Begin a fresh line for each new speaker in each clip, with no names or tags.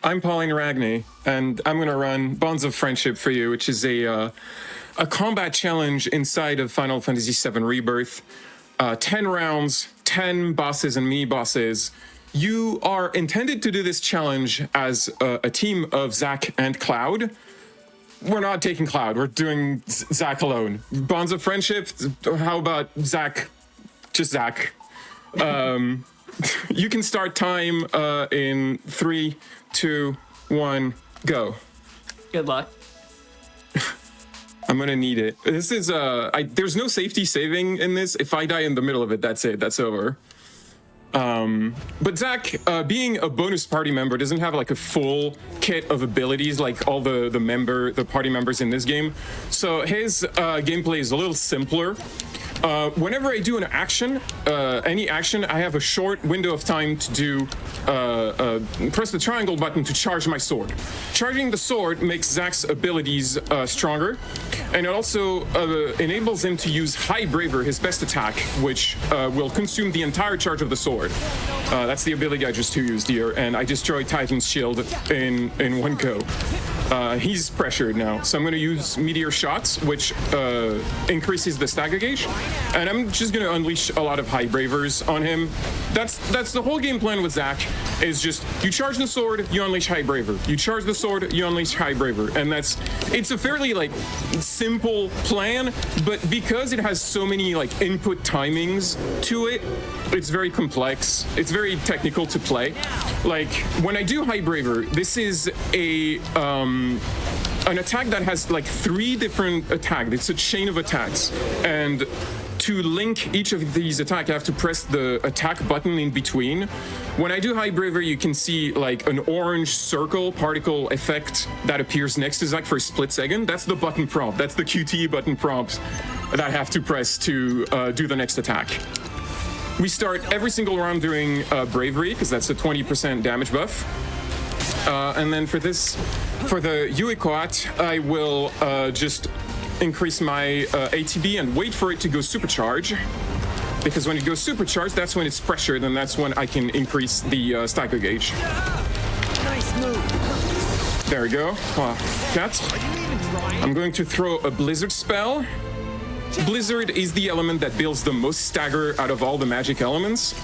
I'm Pauline Ragney, and I'm going to run Bonds of Friendship for you, which is a combat challenge inside of Final Fantasy VII Rebirth. 10 rounds, 10 bosses and mini-bosses. You are intended to do this challenge as a team of Zack and Cloud. We're not taking Cloud, we're doing Zack alone. Bonds of Friendship, how about Zack? Just Zack. You can start time in 3, 2, 1, go.
Good luck.
I'm gonna need it. This is there's no safety saving in this. If I die in the middle of it, that's it. That's over. But Zack, being a bonus party member, doesn't have like a full kit of abilities like all the party members in this game. So his gameplay is a little simpler. Whenever I do an action, any action, I have a short window of time to do, press the triangle button to charge my sword. Charging the sword makes Zack's abilities stronger, and it also enables him to use High Braver, his best attack, which will consume the entire charge of the sword. That's the ability I just used here, and I destroyed Titan's shield in one go. He's pressured now, so I'm going to use Meteor Shots, which increases the stagger gauge, and I'm just going to unleash a lot of High Bravers on him. That's the whole game plan with Zack, is just you charge the sword, you unleash High Braver. You charge the sword, you unleash High Braver, and it's a fairly like simple plan, but because it has so many like input timings to it, it's very complex. It's very technical to play. Like when I do High Braver, this is an attack that has like 3 different attacks. It's a chain of attacks, and to link each of these attacks, I have to press the attack button in between. When I do High Braver, you can see like an orange circle particle effect that appears next to Zack for a split second. That's the button prompt. That's the QTE button prompt that I have to press to do the next attack. We start every single round doing Bravery, because that's a 20% damage buff. And then for the Yuequat, I will just increase my ATB and wait for it to go supercharge. Because when it goes supercharged, that's when it's pressured, and that's when I can increase the stagger gauge.
Nice move.
There we go. Cat. I'm going to throw a Blizzard spell. Blizzard is the element that builds the most stagger out of all the magic elements.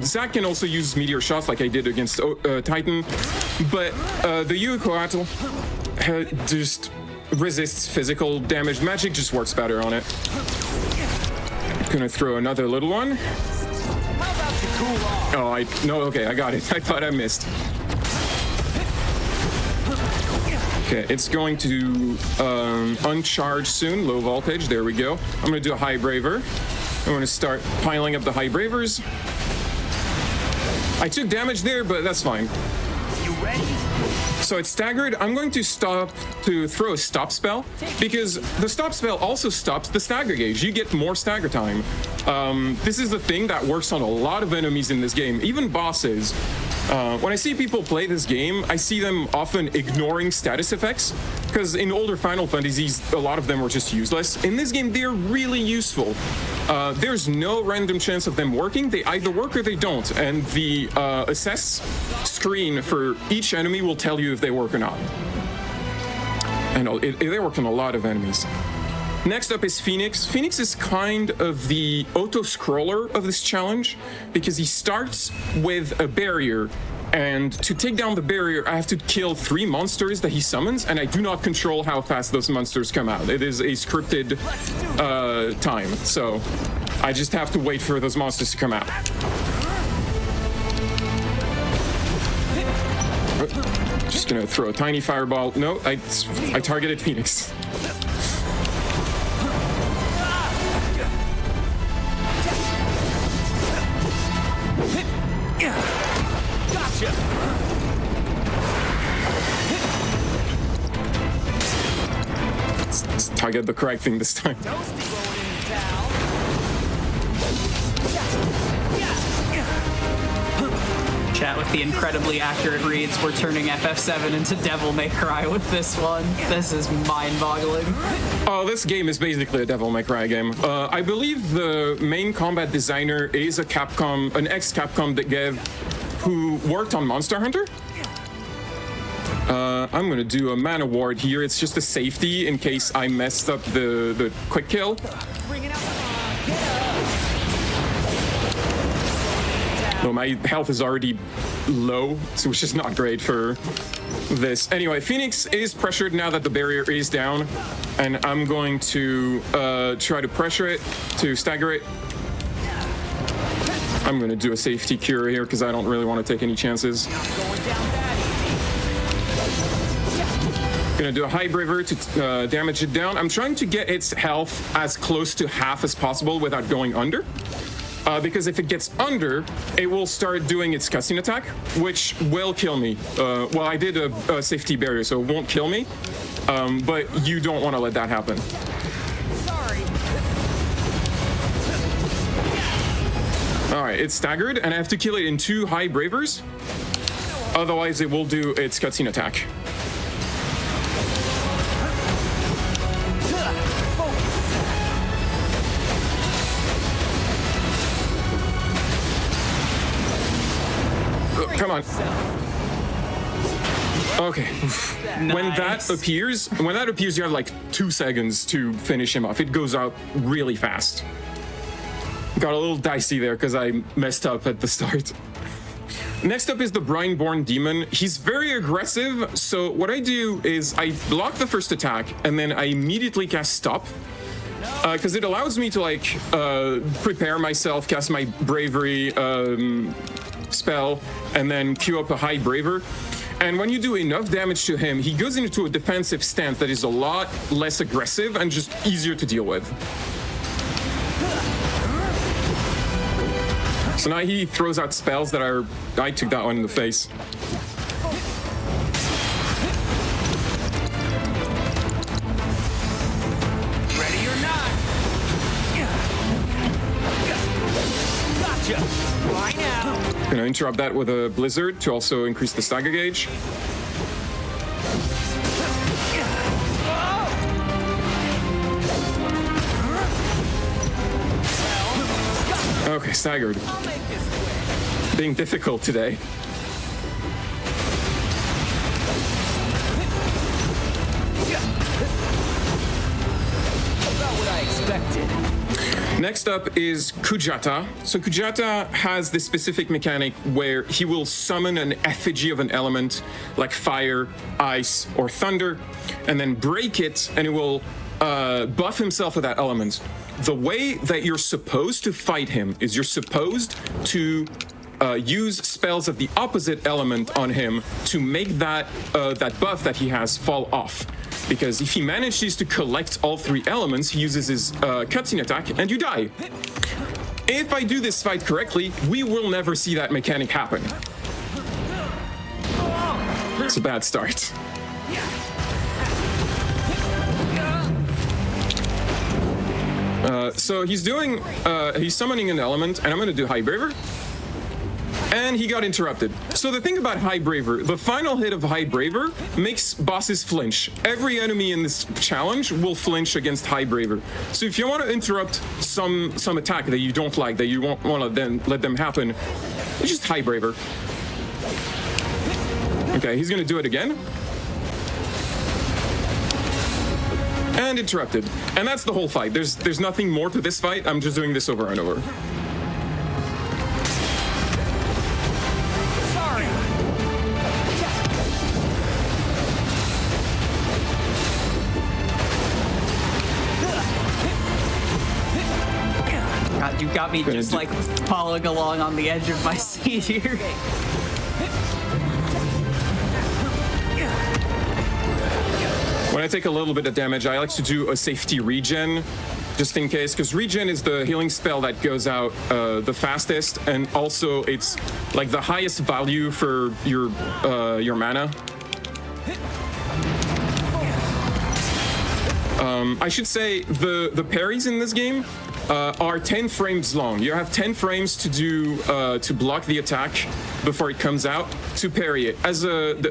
Zack can also use Meteor Shots like I did against Titan, but the Yuequatl just resists physical damage. Magic just works better on it. Gonna throw another little one. Oh, okay, I got it. I thought I missed. Okay, it's going to uncharge soon, low voltage, there we go. I'm gonna do a High Braver. I'm gonna start piling up the High Bravers. I took damage there, but that's fine.
You ready?
So it's staggered. I'm going to throw a stop spell, because the stop spell also stops the stagger gauge. You get more stagger time. This is the thing that works on a lot of enemies in this game, even bosses. When I see people play this game, I see them often ignoring status effects, because in older Final Fantasies, a lot of them were just useless. In this game, they're really useful. There's no random chance of them working. They either work or they don't, and the assess screen for each enemy will tell you if they work or not. And they work on a lot of enemies. Next up is Phoenix. Phoenix is kind of the auto-scroller of this challenge, because he starts with a barrier, and to take down the barrier, I have to kill 3 monsters that he summons, and I do not control how fast those monsters come out. It is a scripted time, so I just have to wait for those monsters to come out. Just gonna throw a tiny fireball. No, I targeted Phoenix.
Gotcha.
Let's target the correct thing this time.
Chat with the incredibly accurate reads. We're turning FF7 into Devil May Cry with this one. This is mind-boggling.
Oh, this game is basically a Devil May Cry game. I believe the main combat designer is an ex-Capcom dev who worked on Monster Hunter. I'm gonna do a mana ward here. It's just a safety in case I messed up the quick kill. Well, my health is already low, so it's just not great for this. Anyway, Phoenix is pressured now that the barrier is down, and I'm going to try to pressure it, to stagger it. I'm going to do a safety cure here because I don't really want to take any chances. Gonna do a high braver to damage it down. I'm trying to get its health as close to half as possible without going under. Because if it gets under, it will start doing its cutscene attack, which will kill me. Well, I did a safety barrier, so it won't kill me. But you don't want to let that happen.
Sorry.
All right, it's staggered, and I have to kill it in 2 high bravers. Otherwise, it will do its cutscene attack. Come on. Okay.
Nice.
When that appears, you have like 2 seconds to finish him off. It goes out really fast. Got a little dicey there because I messed up at the start. Next up is the Brineborn Demon. He's very aggressive, so what I do is I block the first attack and then I immediately cast Stop. Because it allows me to like prepare myself, cast my Bravery spell, and then queue up a high braver. And when you do enough damage to him, he goes into a defensive stance that is a lot less aggressive and just easier to deal with. So now he throws out spells that are... I took that one in the face.
Ready or not? Gotcha. Why now?
Gonna interrupt that with a Blizzard to also increase the stagger gauge. Okay, staggered. Being difficult today.
About what I expected.
Next up is Kujata. So Kujata has this specific mechanic where he will summon an effigy of an element like fire, ice, or thunder, and then break it, and it will buff himself with that element. The way that you're supposed to fight him is you're supposed to use spells of the opposite element on him to make that buff that he has fall off. Because if he manages to collect all 3 elements, he uses his cutscene attack and you die. If I do this fight correctly, we will never see that mechanic happen. It's a bad start. So he's summoning an element, and I'm gonna do High Braver. And he got interrupted. So the thing about High Braver, the final hit of High Braver makes bosses flinch. Every enemy in this challenge will flinch against High Braver. So if you want to interrupt some attack that you don't like, that you won't want to then let them happen, it's just High Braver. Okay, he's gonna do it again. And interrupted. And that's the whole fight. There's nothing more to this fight. I'm just doing this over and over.
God, you got me just like following along on the edge of my seat here.
When I take a little bit of damage, I like to do a safety regen, just in case, because regen is the healing spell that goes out the fastest, and also it's like the highest value for your mana. I should say the parries in this game are 10 frames long. You have 10 frames to do to block the attack before it comes out to parry it.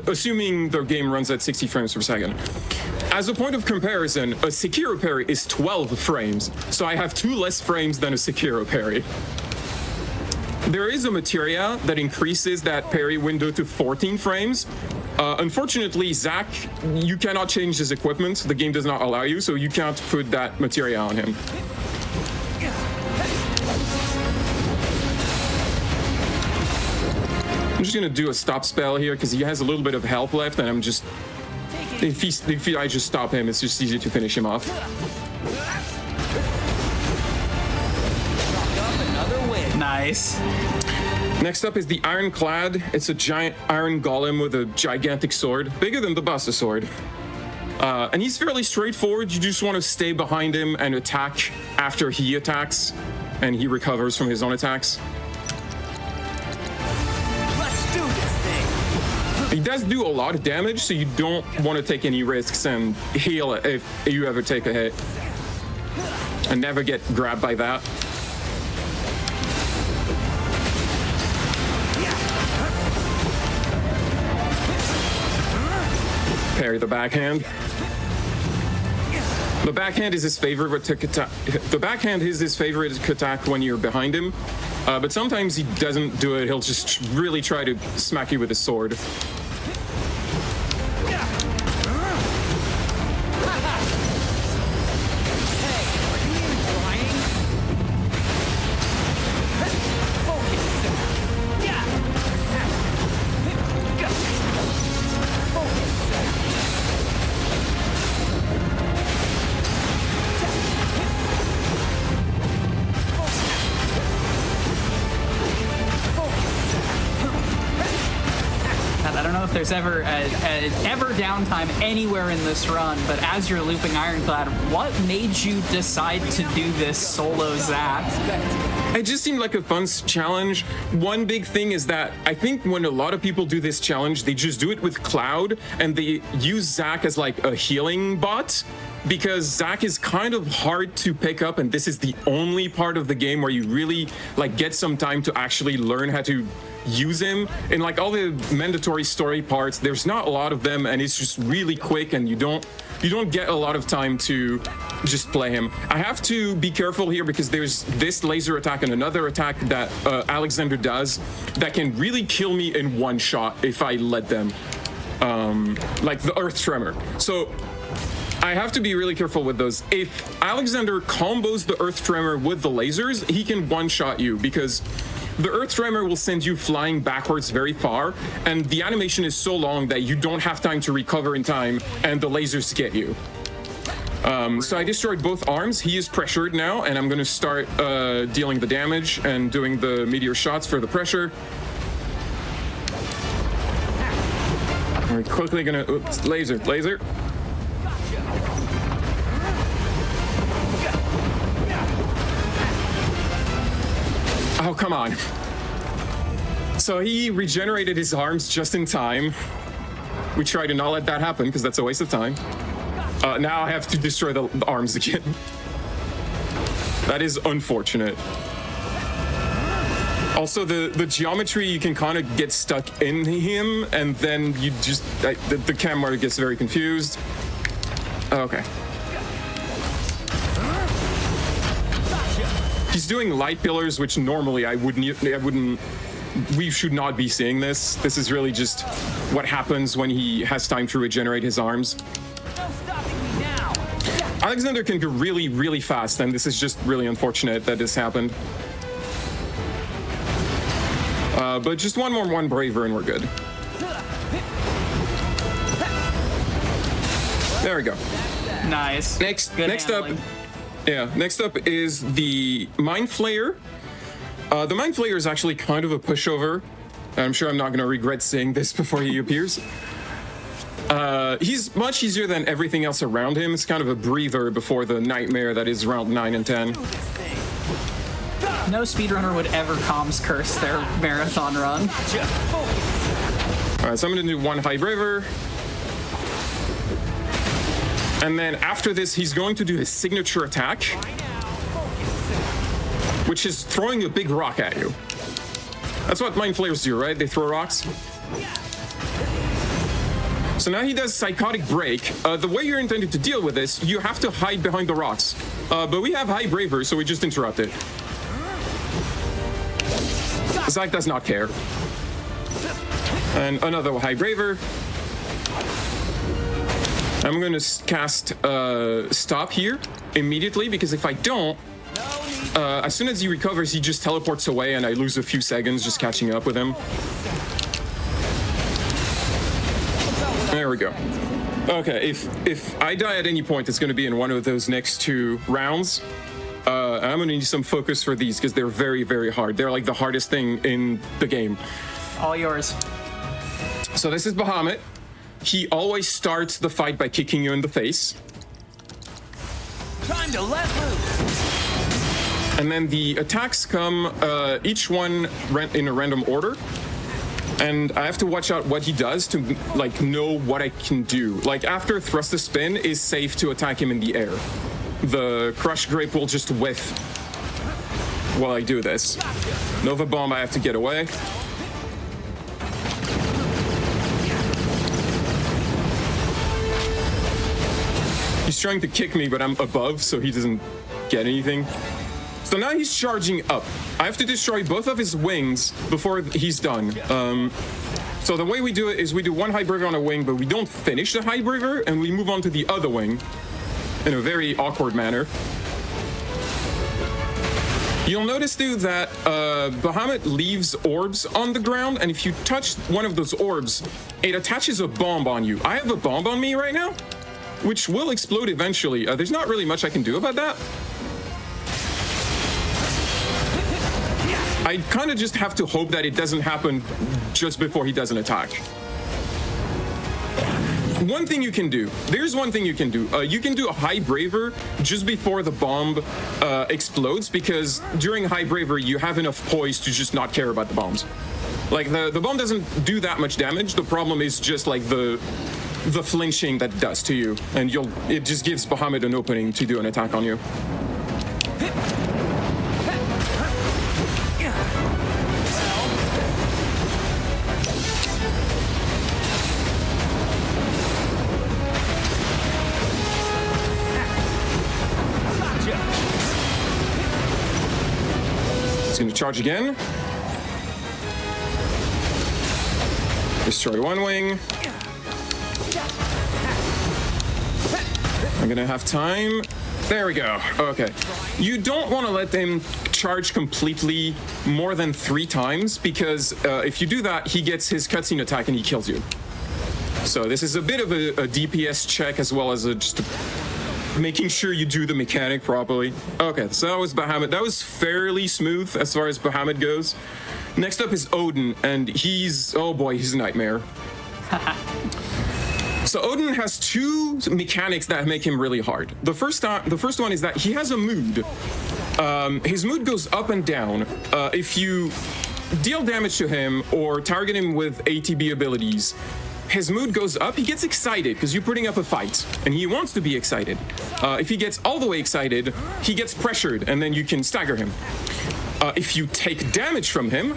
Assuming the game runs at 60 frames per second. As a point of comparison, a Sekiro parry is 12 frames, so I have 2 less frames than a Sekiro parry. There is a materia that increases that parry window to 14 frames, Unfortunately, Zack, you cannot change his equipment. The game does not allow you, so you can't put that materia on him. I'm just gonna do a stop spell here because he has a little bit of health left, and I'm just... If I just stop him, it's just easy to finish him off.
Nice.
Next up is the Ironclad. It's a giant iron golem with a gigantic sword, bigger than the Buster sword. And he's fairly straightforward. You just want to stay behind him and attack after he attacks, and he recovers from his own attacks.
Let's do this thing.
He does do a lot of damage, so you don't want to take any risks and heal if you ever take a hit. And never get grabbed by that. Parry the backhand. The backhand is his favorite attack. The backhand is his favorite attack when you're behind him, but sometimes he doesn't do it. He'll just really try to smack you with his sword.
There's ever downtime anywhere in this run, but as you're looping Ironclad, what made you decide to do this solo Zack?
It just seemed like a fun challenge. One big thing is that I think when a lot of people do this challenge, they just do it with Cloud and they use Zack as like a healing bot, because Zack is kind of hard to pick up, and this is the only part of the game where you really like get some time to actually learn how to use him. In like all the mandatory story parts, there's not a lot of them, and it's just really quick, and you don't get a lot of time to just play him. I have to be careful here because there's this laser attack and another attack that Alexander does that can really kill me in one shot if I let them, like the Earth Tremor. So I have to be really careful with those. If Alexander combos the Earth Tremor with the lasers, he can one-shot you, because the Earth Tremor will send you flying backwards very far, and the animation is so long that you don't have time to recover in time, and the lasers get you. So I destroyed both arms. He is pressured now, and I'm going to start dealing the damage and doing the meteor shots for the pressure. We're quickly going to... Oops, laser. Oh, come on. So he regenerated his arms just in time. We try to not let that happen because that's a waste of time. Now I have to destroy the arms again. That is unfortunate. Also, the geometry, you can kind of get stuck in him, and then you just... the camera gets very confused. Okay. He's doing light pillars, which normally I wouldn't. We should not be seeing this. This is really just what happens when he has time to regenerate his arms. Alexander can go really, really fast, and this is just really unfortunate that this happened. But just one more one braver and we're good. There we go.
Nice.
Next
handling.
up. Yeah, next up is the Mind Flayer. The Mind Flayer is actually kind of a pushover. I'm sure I'm not going to regret saying this before he appears. He's much easier than everything else around him. It's kind of a breather before the nightmare that is round 9 and 10.
No speedrunner would ever comms curse their marathon run.
Alright, so I'm going to do one High Braver. And then after this, he's going to do his signature attack, which is throwing a big rock at you. That's what Mind Flayers do, right? They throw rocks. So now he does Psychotic Break. The way you're intended to deal with this, you have to hide behind the rocks. But we have High Braver, so we just interrupt it. Zack does not care. And another High Braver. I'm gonna cast stop here immediately, because if I don't, as soon as he recovers, he just teleports away and I lose a few seconds just catching up with him. There we go. Okay, if I die at any point, it's gonna be in one of those next 2 rounds. I'm gonna need some focus for these because they're very, very hard. They're like the hardest thing in the game.
All yours.
So this is Bahamut. He always starts the fight by kicking you in the face.
Time to let loose.
And then the attacks come, each one in a random order. And I have to watch out what he does to like know what I can do. Like after thrust to spin is safe to attack him in the air. The Crush Grape will just whiff while I do this. Nova Bomb, I have to get away. He's trying to kick me, but I'm above, so he doesn't get anything. So now he's charging up. I have to destroy both of his wings before he's done. So the way we do it is we do one High Braver on a wing, but we don't finish the High Braver, and we move on to the other wing in a very awkward manner. You'll notice too that Bahamut leaves orbs on the ground, and if you touch one of those orbs, it attaches a bomb on you. I have a bomb on me right now, which will explode eventually. There's not really much I can do about that. I kind of just have to hope that it doesn't happen just before he does an attack. One thing you can do, there's one thing you can do. You can do a High Braver just before the bomb explodes, because during High Braver, you have enough poise to just not care about the bombs. Like, the bomb doesn't do that much damage. The problem is just, like, the flinching that it does to you. And it just gives Bahamut an opening to do an attack on you. It's going to charge again. Destroy one wing. I'm going to have time. There we go. Okay. You don't want to let them charge completely more than 3 times, because if you do that, he gets his cutscene attack and he kills you. So this is a bit of a DPS check, as well as just making sure you do the mechanic properly. Okay, so that was Bahamut. That was fairly smooth as far as Bahamut goes. Next up is Odin, and oh boy, he's a nightmare. So Odin has 2 mechanics that make him really hard. The first one is that he has a mood. His mood goes up and down. If you deal damage to him or target him with ATB abilities, his mood goes up. He gets excited because you're putting up a fight, and he wants to be excited. If he gets all the way excited, he gets pressured, and then you can stagger him. If you take damage from him,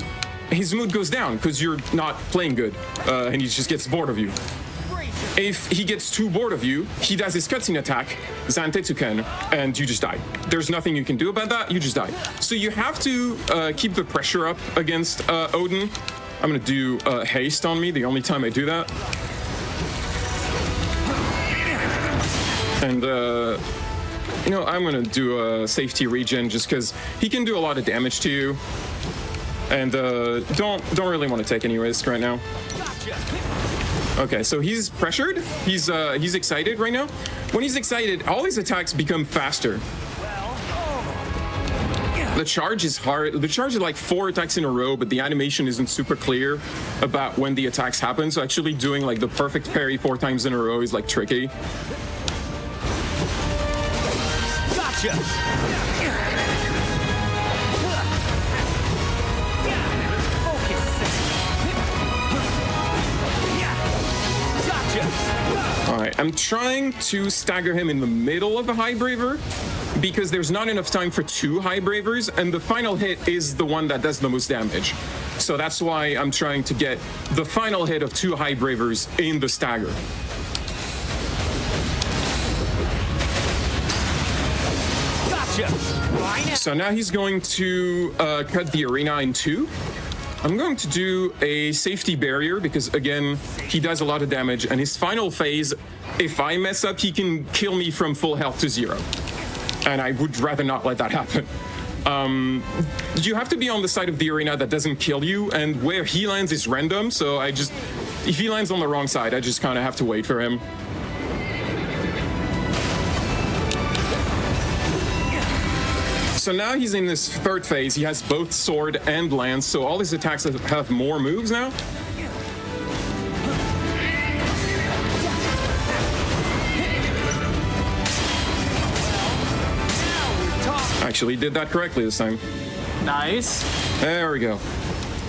his mood goes down because you're not playing good, and he just gets bored of you. If he gets too bored of you, he does his cutscene attack, Zantetsuken, and you just die. There's nothing you can do about that, you just die. So you have to keep the pressure up against Odin. I'm gonna do haste on me, the only time I do that. And, you know, I'm gonna do a safety regen just because he can do a lot of damage to you. And don't really want to take any risk right now. Okay, so he's pressured. He's excited right now. When he's excited, all his attacks become faster. The charge is hard. The charge is like 4 attacks in a row, but the animation isn't super clear about when the attacks happen. So actually doing like the perfect parry 4 times in a row is like tricky.
Gotcha.
Alright, I'm trying to stagger him in the middle of a High Braver because there's not enough time for 2 High Bravers, and the final hit is the one that does the most damage. So that's why I'm trying to get the final hit of 2 High Bravers in the stagger.
Gotcha.
So now he's going to cut the arena in 2. I'm going to do a safety barrier because, again, he does a lot of damage. And his final phase, if I mess up, he can kill me from full health to 0. And I would rather not let that happen. You have to be on the side of the arena that doesn't kill you, and where he lands is random, so if he lands on the wrong side, I just kind of have to wait for him. So now he's in this third phase. He has both sword and lance, so all his attacks have more moves now. Actually did that correctly this time.
Nice.
There we go.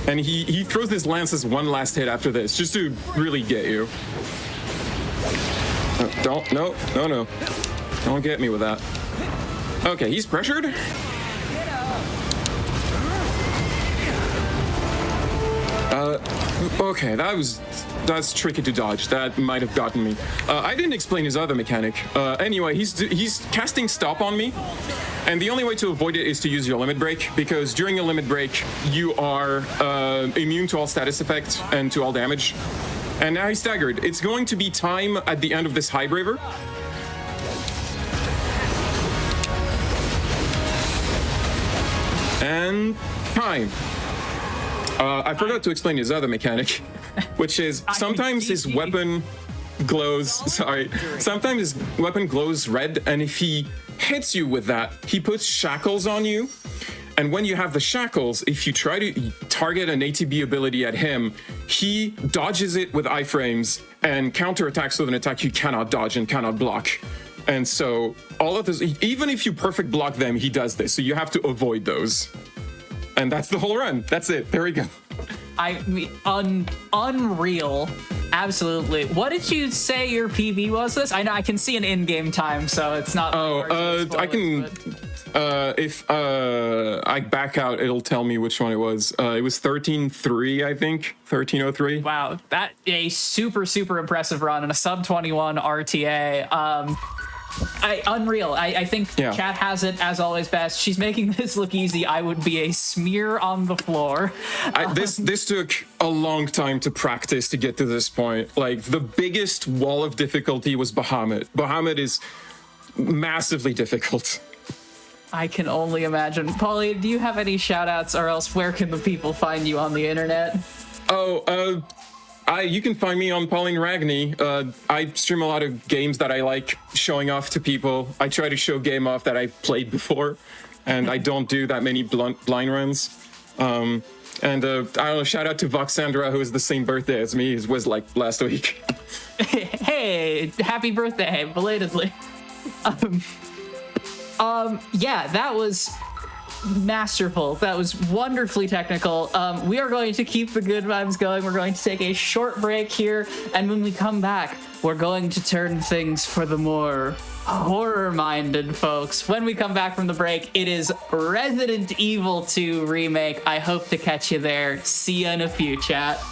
And he throws his lance as one last hit after this, just to really get you. No. Don't get me with that. Okay, he's pressured. Okay, that's tricky to dodge. That might have gotten me. I didn't explain his other mechanic. Anyway, he's casting stop on me, and the only way to avoid it is to use your limit break, because during a limit break, you are immune to all status effects and to all damage. And now he's staggered. It's going to be time at the end of this High Braver. And time. I forgot to explain his other mechanic, which is sometimes his weapon glows. Sometimes his weapon glows red, and if he hits you with that, he puts shackles on you. And when you have the shackles, if you try to target an ATB ability at him, he dodges it with iframes and counterattacks with an attack you cannot dodge and cannot block. And so all of this, even if you perfect block them, he does this. So you have to avoid those. And that's the whole run. That's it. There we go.
I mean, unreal. Absolutely. What did you say your PB was this? I know I can see an in-game time, so it's not.
I can. If I back out, it'll tell me which one it was. It was 13.3, I think. 13.03.
Wow, that a super impressive run and a sub 21 RTA. Unreal. I think chat has it as always best. She's making this look easy. I would be a smear on the floor.
This took a long time to practice to get to this point. Like, the biggest wall of difficulty was Bahamut. Bahamut is massively difficult.
I can only imagine. Polly, do you have any shout outs, or else where can the people find you on the internet?
You can find me on Pauline Ragni. I stream a lot of games that I like showing off to people. I try to show game off that I've played before, and I don't do that many blind runs. I don't know, shout out to Voxandra, who has the same birthday as me. It was like last week.
Hey, happy birthday, belatedly. Yeah, that was masterful. That was wonderfully technical. We are going to keep the good vibes going. We're going to take a short break here, and when we come back, we're going to turn things for the more horror-minded folks. When we come back from the break, it is Resident Evil 2 Remake. I hope to catch you there. See you in a few, chat.